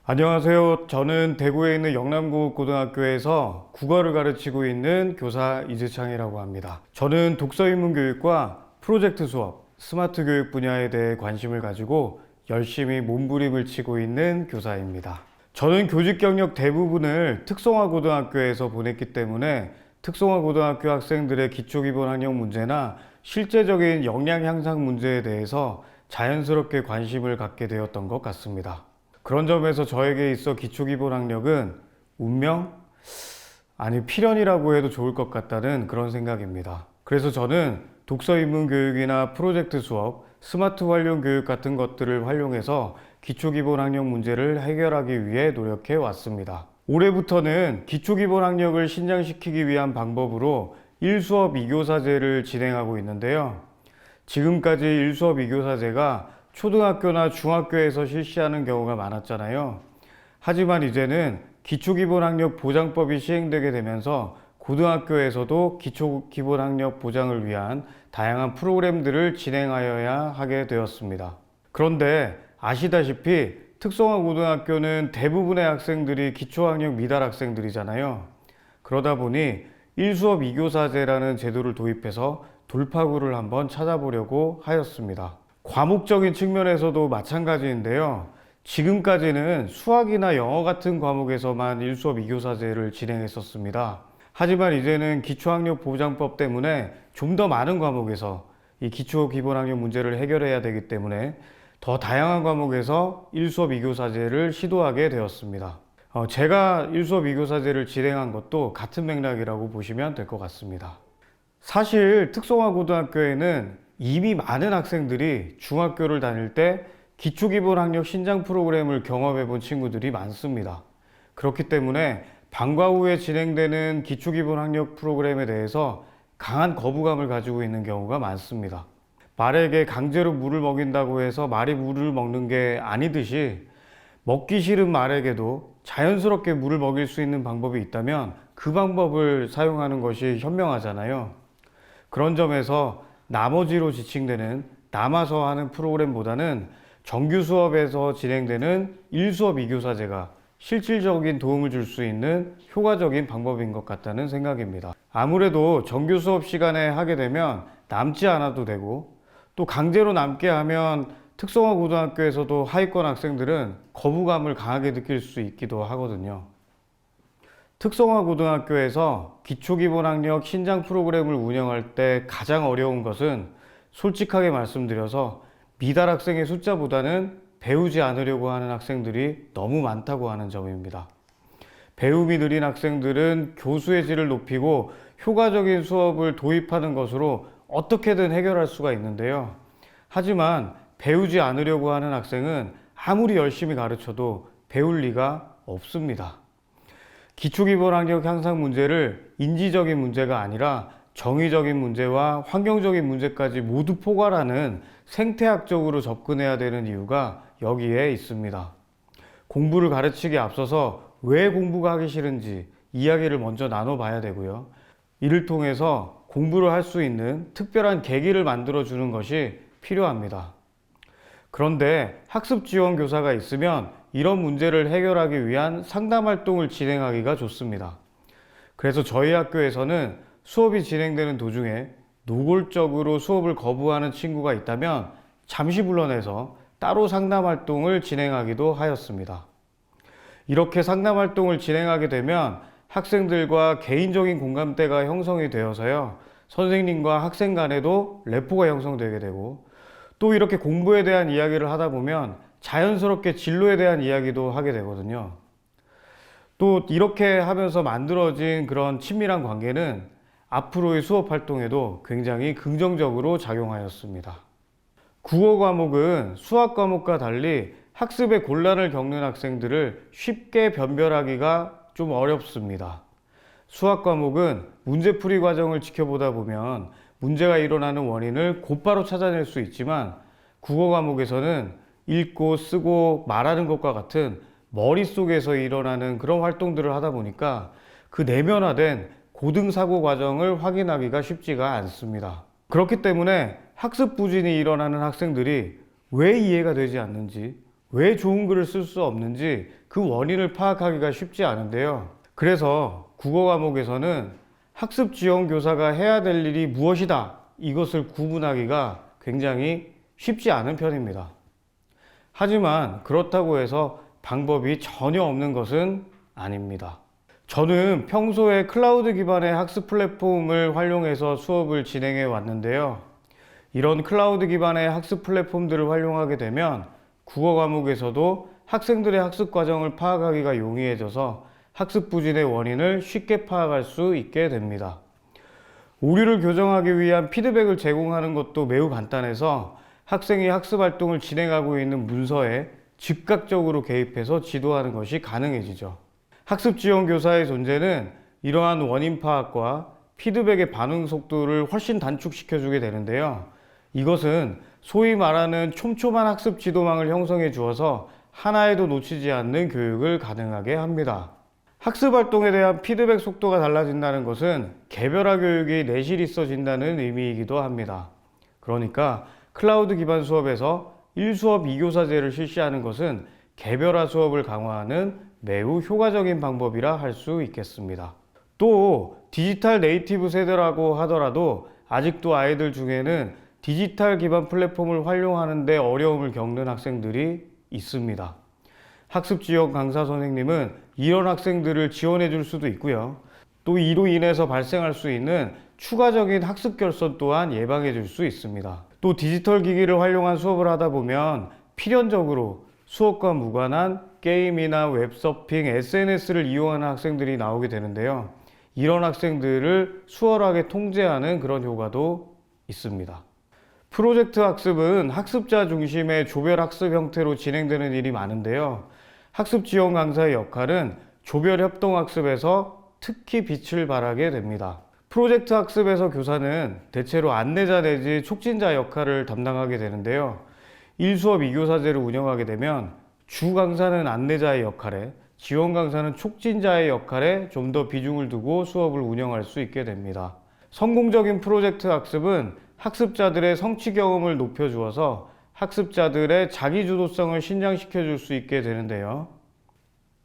안녕하세요. 저는 대구에 있는 영남고급고등학교에서 국어를 가르치고 있는 교사 이재창이라고 합니다. 저는 독서인문교육과 프로젝트 수업, 스마트 교육 분야에 대해 관심을 가지고 열심히 몸부림을 치고 있는 교사입니다. 저는 교직 경력 대부분을 특성화고등학교에서 보냈기 때문에 특성화고등학교 학생들의 기초기본학력 문제나 실제적인 역량 향상 문제에 대해서 자연스럽게 관심을 갖게 되었던 것 같습니다. 그런 점에서 저에게 있어 기초기본학력은 운명? 아니 필연이라고 해도 좋을 것 같다는 그런 생각입니다. 그래서 저는 독서인문교육이나 프로젝트 수업, 스마트 활용 교육 같은 것들을 활용해서 기초기본학력 문제를 해결하기 위해 노력해 왔습니다. 올해부터는 기초기본학력을 신장시키기 위한 방법으로 1수업 2교사제를 진행하고 있는데요. 지금까지 1수업 2교사제가 초등학교나 중학교에서 실시하는 경우가 많았잖아요. 하지만 이제는 기초기본학력 보장법이 시행되게 되면서 고등학교에서도 기초기본학력 보장을 위한 다양한 프로그램들을 진행하여야 하게 되었습니다. 그런데 아시다시피 특성화고등학교는 대부분의 학생들이 기초학력 미달 학생들이잖아요. 그러다 보니 1수업 2교사제라는 제도를 도입해서 돌파구를 한번 찾아보려고 하였습니다. 과목적인 측면에서도 마찬가지인데요. 지금까지는 수학이나 영어 같은 과목에서만 1수업 2교사제를 진행했었습니다. 하지만 이제는 기초학력 보장법 때문에 좀 더 많은 과목에서 이 기초기본학력 문제를 해결해야 되기 때문에 더 다양한 과목에서 1수업 2교사제를 시도하게 되었습니다. 제가 1수업 2교사제를 진행한 것도 같은 맥락이라고 보시면 될 것 같습니다. 사실 특성화고등학교에는 이미 많은 학생들이 중학교를 다닐 때 기초기본학력 신장 프로그램을 경험해 본 친구들이 많습니다. 그렇기 때문에 방과 후에 진행되는 기초기본학력 프로그램에 대해서 강한 거부감을 가지고 있는 경우가 많습니다. 말에게 강제로 물을 먹인다고 해서 말이 물을 먹는 게 아니듯이 먹기 싫은 말에게도 자연스럽게 물을 먹일 수 있는 방법이 있다면 그 방법을 사용하는 것이 현명하잖아요. 그런 점에서 나머지로 지칭되는 남아서 하는 프로그램보다는 정규 수업에서 진행되는 1수업 2교사제가 실질적인 도움을 줄 수 있는 효과적인 방법인 것 같다는 생각입니다. 아무래도 정규 수업 시간에 하게 되면 남지 않아도 되고 또 강제로 남게 하면 특성화고등학교에서도 하위권 학생들은 거부감을 강하게 느낄 수 있기도 하거든요. 특성화고등학교에서 기초기본학력 신장 프로그램을 운영할 때 가장 어려운 것은 솔직하게 말씀드려서 미달 학생의 숫자보다는 배우지 않으려고 하는 학생들이 너무 많다고 하는 점입니다. 배움이 느린 학생들은 교수의 질을 높이고 효과적인 수업을 도입하는 것으로 어떻게든 해결할 수가 있는데요. 하지만 배우지 않으려고 하는 학생은 아무리 열심히 가르쳐도 배울 리가 없습니다. 기초기본학력 향상 문제를 인지적인 문제가 아니라 정의적인 문제와 환경적인 문제까지 모두 포괄하는 생태학적으로 접근해야 되는 이유가 여기에 있습니다. 공부를 가르치기에 앞서서 왜 공부가 하기 싫은지 이야기를 먼저 나눠봐야 되고요. 이를 통해서 공부를 할 수 있는 특별한 계기를 만들어주는 것이 필요합니다. 그런데 학습 지원 교사가 있으면 이런 문제를 해결하기 위한 상담 활동을 진행하기가 좋습니다. 그래서 저희 학교에서는 수업이 진행되는 도중에 노골적으로 수업을 거부하는 친구가 있다면 잠시 불러내서 따로 상담 활동을 진행하기도 하였습니다. 이렇게 상담 활동을 진행하게 되면 학생들과 개인적인 공감대가 형성이 되어서요. 선생님과 학생 간에도 래포가 형성되게 되고 또 이렇게 공부에 대한 이야기를 하다 보면 자연스럽게 진로에 대한 이야기도 하게 되거든요. 또 이렇게 하면서 만들어진 그런 친밀한 관계는 앞으로의 수업 활동에도 굉장히 긍정적으로 작용하였습니다. 국어 과목은 수학 과목과 달리 학습에 곤란을 겪는 학생들을 쉽게 변별하기가 좀 어렵습니다. 수학 과목은 문제풀이 과정을 지켜보다 보면 문제가 일어나는 원인을 곧바로 찾아낼 수 있지만 국어 과목에서는 읽고 쓰고 말하는 것과 같은 머릿속에서 일어나는 그런 활동들을 하다 보니까 그 내면화된 고등사고 과정을 확인하기가 쉽지가 않습니다. 그렇기 때문에 학습 부진이 일어나는 학생들이 왜 이해가 되지 않는지, 왜 좋은 글을 쓸 수 없는지 그 원인을 파악하기가 쉽지 않은데요. 그래서 국어 과목에서는 학습 지원 교사가 해야 될 일이 무엇이다, 이것을 구분하기가 굉장히 쉽지 않은 편입니다. 하지만 그렇다고 해서 방법이 전혀 없는 것은 아닙니다. 저는 평소에 클라우드 기반의 학습 플랫폼을 활용해서 수업을 진행해 왔는데요. 이런 클라우드 기반의 학습 플랫폼들을 활용하게 되면 국어 과목에서도 학생들의 학습 과정을 파악하기가 용이해져서 학습 부진의 원인을 쉽게 파악할 수 있게 됩니다. 오류를 교정하기 위한 피드백을 제공하는 것도 매우 간단해서 학생이 학습 활동을 진행하고 있는 문서에 즉각적으로 개입해서 지도하는 것이 가능해지죠. 학습 지원 교사의 존재는 이러한 원인 파악과 피드백의 반응 속도를 훨씬 단축시켜 주게 되는데요. 이것은 소위 말하는 촘촘한 학습 지도망을 형성해 주어서 하나에도 놓치지 않는 교육을 가능하게 합니다. 학습 활동에 대한 피드백 속도가 달라진다는 것은 개별화 교육이 내실 있어진다는 의미이기도 합니다. 그러니까 클라우드 기반 수업에서 1수업 2교사제를 실시하는 것은 개별화 수업을 강화하는 매우 효과적인 방법이라 할 수 있겠습니다. 또 디지털 네이티브 세대라고 하더라도 아직도 아이들 중에는 디지털 기반 플랫폼을 활용하는 데 어려움을 겪는 학생들이 있습니다. 학습 지원 강사 선생님은 이런 학생들을 지원해 줄 수도 있고요. 또 이로 인해서 발생할 수 있는 추가적인 학습 결손 또한 예방해 줄 수 있습니다. 또 디지털 기기를 활용한 수업을 하다 보면 필연적으로 수업과 무관한 게임이나 웹서핑, SNS를 이용하는 학생들이 나오게 되는데요. 이런 학생들을 수월하게 통제하는 그런 효과도 있습니다. 프로젝트 학습은 학습자 중심의 조별 학습 형태로 진행되는 일이 많은데요. 학습 지원 강사의 역할은 조별 협동 학습에서 특히 빛을 발하게 됩니다. 프로젝트 학습에서 교사는 대체로 안내자 내지 촉진자 역할을 담당하게 되는데요. 1수업 2교사제를 운영하게 되면 주 강사는 안내자의 역할에, 지원 강사는 촉진자의 역할에 좀 더 비중을 두고 수업을 운영할 수 있게 됩니다. 성공적인 프로젝트 학습은 학습자들의 성취 경험을 높여주어서 학습자들의 자기주도성을 신장시켜 줄 수 있게 되는데요.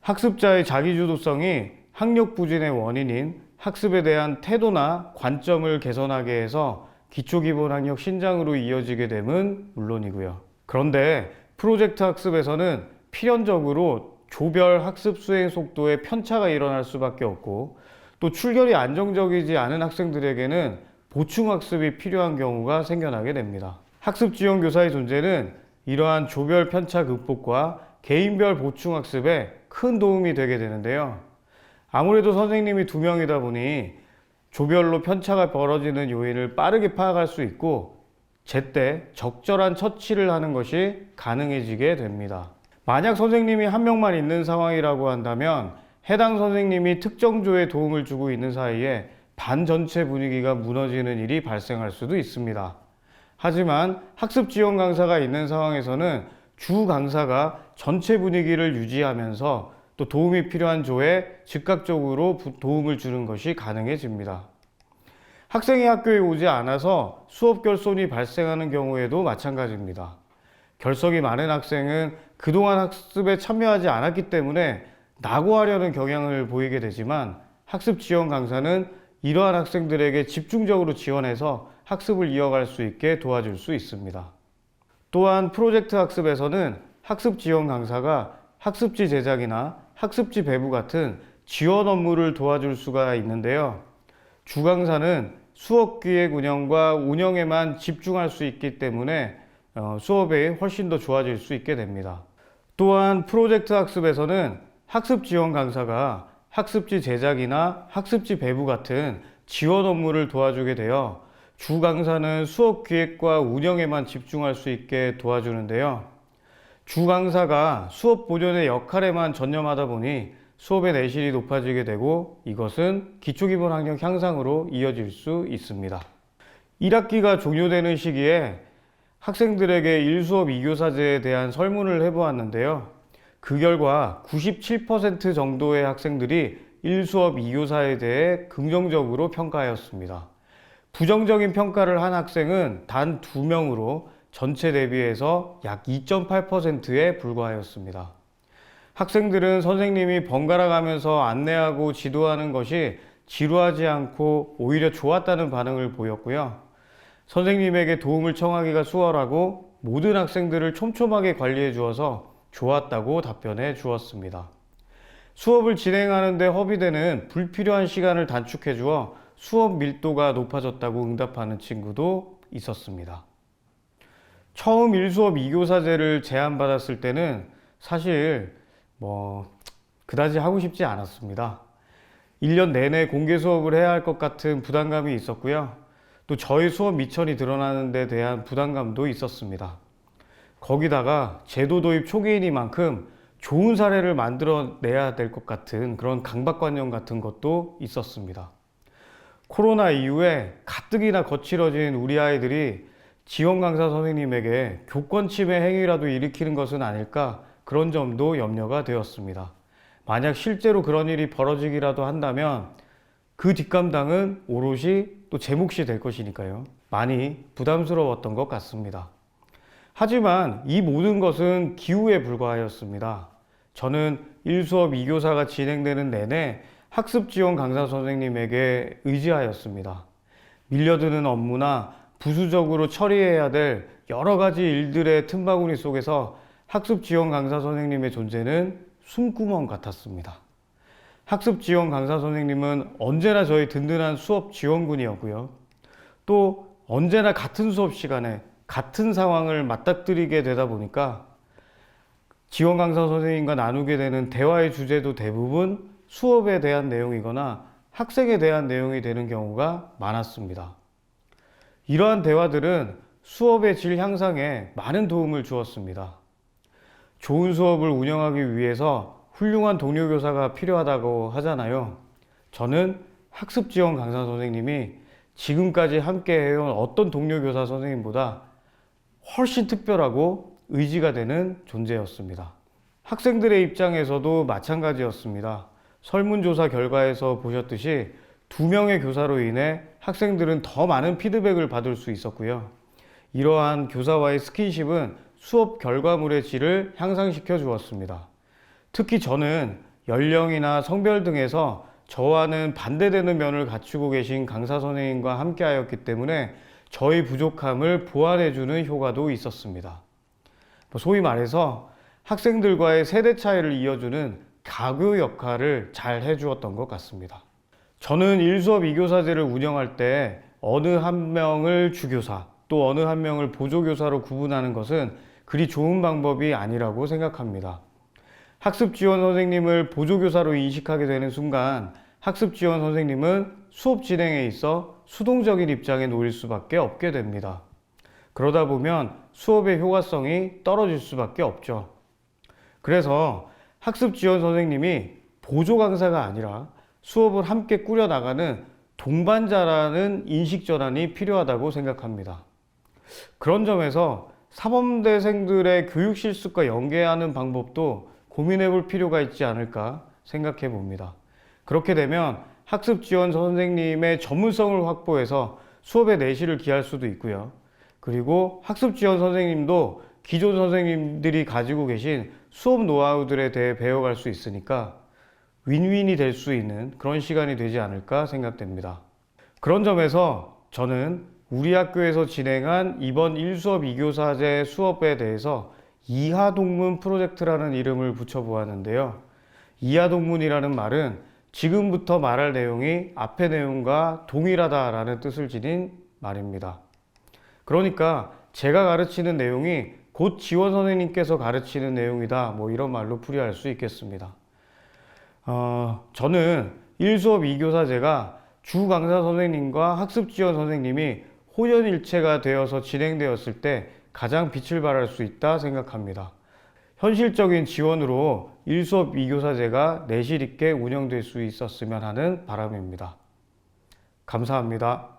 학습자의 자기주도성이 학력 부진의 원인인 학습에 대한 태도나 관점을 개선하게 해서 기초기본학력 신장으로 이어지게 됨은 물론이고요. 그런데 프로젝트 학습에서는 필연적으로 조별 학습 수행 속도에 편차가 일어날 수밖에 없고, 또 출결이 안정적이지 않은 학생들에게는 보충학습이 필요한 경우가 생겨나게 됩니다. 학습 지원 교사의 존재는 이러한 조별 편차 극복과 개인별 보충학습에 큰 도움이 되게 되는데요. 아무래도 선생님이 2명이다 보니 조별로 편차가 벌어지는 요인을 빠르게 파악할 수 있고 제때 적절한 처치를 하는 것이 가능해지게 됩니다. 만약 선생님이 1명만 있는 상황이라고 한다면 해당 선생님이 특정 조에 도움을 주고 있는 사이에 반 전체 분위기가 무너지는 일이 발생할 수도 있습니다. 하지만 학습 지원 강사가 있는 상황에서는 주 강사가 전체 분위기를 유지하면서 또 도움이 필요한 조에 즉각적으로 도움을 주는 것이 가능해집니다. 학생이 학교에 오지 않아서 수업 결손이 발생하는 경우에도 마찬가지입니다. 결석이 많은 학생은 그동안 학습에 참여하지 않았기 때문에 낙오하려는 경향을 보이게 되지만 학습 지원 강사는 이러한 학생들에게 집중적으로 지원해서 학습을 이어갈 수 있게 도와줄 수 있습니다. 또한 프로젝트 학습에서는 학습 지원 강사가 학습지 제작이나 학습지 배부 같은 지원 업무를 도와줄 수가 있는데요. 주 강사는 수업 기획 운영과 운영에만 집중할 수 있기 때문에 수업이 훨씬 더 좋아질 수 있게 됩니다. 또한 프로젝트 학습에서는 학습 지원 강사가 학습지 제작이나 학습지 배부 같은 지원 업무를 도와주게 되어 주 강사는 수업 기획과 운영에만 집중할 수 있게 도와주는데요. 주 강사가 수업 보존의 역할에만 전념하다 보니 수업의 내실이 높아지게 되고 이것은 기초기본 학력 향상으로 이어질 수 있습니다. 1학기가 종료되는 시기에 학생들에게 1수업 2교사제에 대한 설문을 해보았는데요. 그 결과 97% 정도의 학생들이 1수업 2교사에 대해 긍정적으로 평가하였습니다. 부정적인 평가를 한 학생은 단 2명으로 전체 대비해서 약 2.8%에 불과하였습니다. 학생들은 선생님이 번갈아 가면서 안내하고 지도하는 것이 지루하지 않고 오히려 좋았다는 반응을 보였고요. 선생님에게 도움을 청하기가 수월하고 모든 학생들을 촘촘하게 관리해 주어서 좋았다고 답변해 주었습니다. 수업을 진행하는 데 허비되는 불필요한 시간을 단축해 주어 수업 밀도가 높아졌다고 응답하는 친구도 있었습니다. 처음 1수업 2교사제를 제안받았을 때는 사실 그다지 하고 싶지 않았습니다. 1년 내내 공개 수업을 해야 할 것 같은 부담감이 있었고요. 또 저희 수업 미천이 드러나는 데 대한 부담감도 있었습니다. 거기다가 제도 도입 초기이니만큼 좋은 사례를 만들어내야 될 것 같은 그런 강박관념 같은 것도 있었습니다. 코로나 이후에 가뜩이나 거칠어진 우리 아이들이 지원 강사 선생님에게 교권 침해 행위라도 일으키는 것은 아닐까, 그런 점도 염려가 되었습니다. 만약 실제로 그런 일이 벌어지기라도 한다면 그 뒷감당은 오롯이 또 제 몫이 될 것이니까요. 많이 부담스러웠던 것 같습니다. 하지만 이 모든 것은 기우에 불과하였습니다. 저는 1수업 2교사가 진행되는 내내 학습 지원 강사 선생님에게 의지하였습니다. 밀려드는 업무나 부수적으로 처리해야 될 여러 가지 일들의 틈바구니 속에서 학습 지원 강사 선생님의 존재는 숨구멍 같았습니다. 학습 지원 강사 선생님은 언제나 저희 든든한 수업 지원군이었고요. 또 언제나 같은 수업 시간에 같은 상황을 맞닥뜨리게 되다 보니까 지원 강사 선생님과 나누게 되는 대화의 주제도 대부분 수업에 대한 내용이거나 학생에 대한 내용이 되는 경우가 많았습니다. 이러한 대화들은 수업의 질 향상에 많은 도움을 주었습니다. 좋은 수업을 운영하기 위해서 훌륭한 동료 교사가 필요하다고 하잖아요. 저는 학습 지원 강사 선생님이 지금까지 함께 해온 어떤 동료 교사 선생님보다 훨씬 특별하고 의지가 되는 존재였습니다. 학생들의 입장에서도 마찬가지였습니다. 설문조사 결과에서 보셨듯이 2명의 교사로 인해 학생들은 더 많은 피드백을 받을 수 있었고요. 이러한 교사와의 스킨십은 수업 결과물의 질을 향상시켜 주었습니다. 특히 저는 연령이나 성별 등에서 저와는 반대되는 면을 갖추고 계신 강사 선생님과 함께 하였기 때문에 저희 부족함을 보완해 주는 효과도 있었습니다. 소위 말해서 학생들과의 세대 차이를 이어주는 가교 역할을 잘 해주었던 것 같습니다. 저는 1수업 2교사제를 운영할 때 어느 한 명을 주교사, 또 어느 한 명을 보조교사로 구분하는 것은 그리 좋은 방법이 아니라고 생각합니다. 학습지원 선생님을 보조교사로 인식하게 되는 순간 학습지원 선생님은 수업 진행에 있어 수동적인 입장에 놓일 수밖에 없게 됩니다. 그러다 보면 수업의 효과성이 떨어질 수밖에 없죠. 그래서 학습지원 선생님이 보조 강사가 아니라 수업을 함께 꾸려나가는 동반자라는 인식전환이 필요하다고 생각합니다. 그런 점에서 사범대생들의 교육 실습과 연계하는 방법도 고민해 볼 필요가 있지 않을까 생각해 봅니다. 그렇게 되면 학습 지원 선생님의 전문성을 확보해서 수업의 내실을 기할 수도 있고요. 그리고 학습 지원 선생님도 기존 선생님들이 가지고 계신 수업 노하우들에 대해 배워갈 수 있으니까 윈윈이 될 수 있는 그런 시간이 되지 않을까 생각됩니다. 그런 점에서 저는 우리 학교에서 진행한 이번 1수업 2교사제 수업에 대해서 이하동문 프로젝트라는 이름을 붙여보았는데요. 이하동문이라는 말은 지금부터 말할 내용이 앞의 내용과 동일하다라는 뜻을 지닌 말입니다. 그러니까 제가 가르치는 내용이 곧 지원 선생님께서 가르치는 내용이다, 이런 말로 풀이할 수 있겠습니다. 저는 1수업 2교사제가 주 강사 선생님과 학습 지원 선생님이 혼연일체가 되어서 진행되었을 때 가장 빛을 발할 수 있다 생각합니다. 현실적인 지원으로 1수업 2교사제가 내실 있게 운영될 수 있었으면 하는 바람입니다. 감사합니다.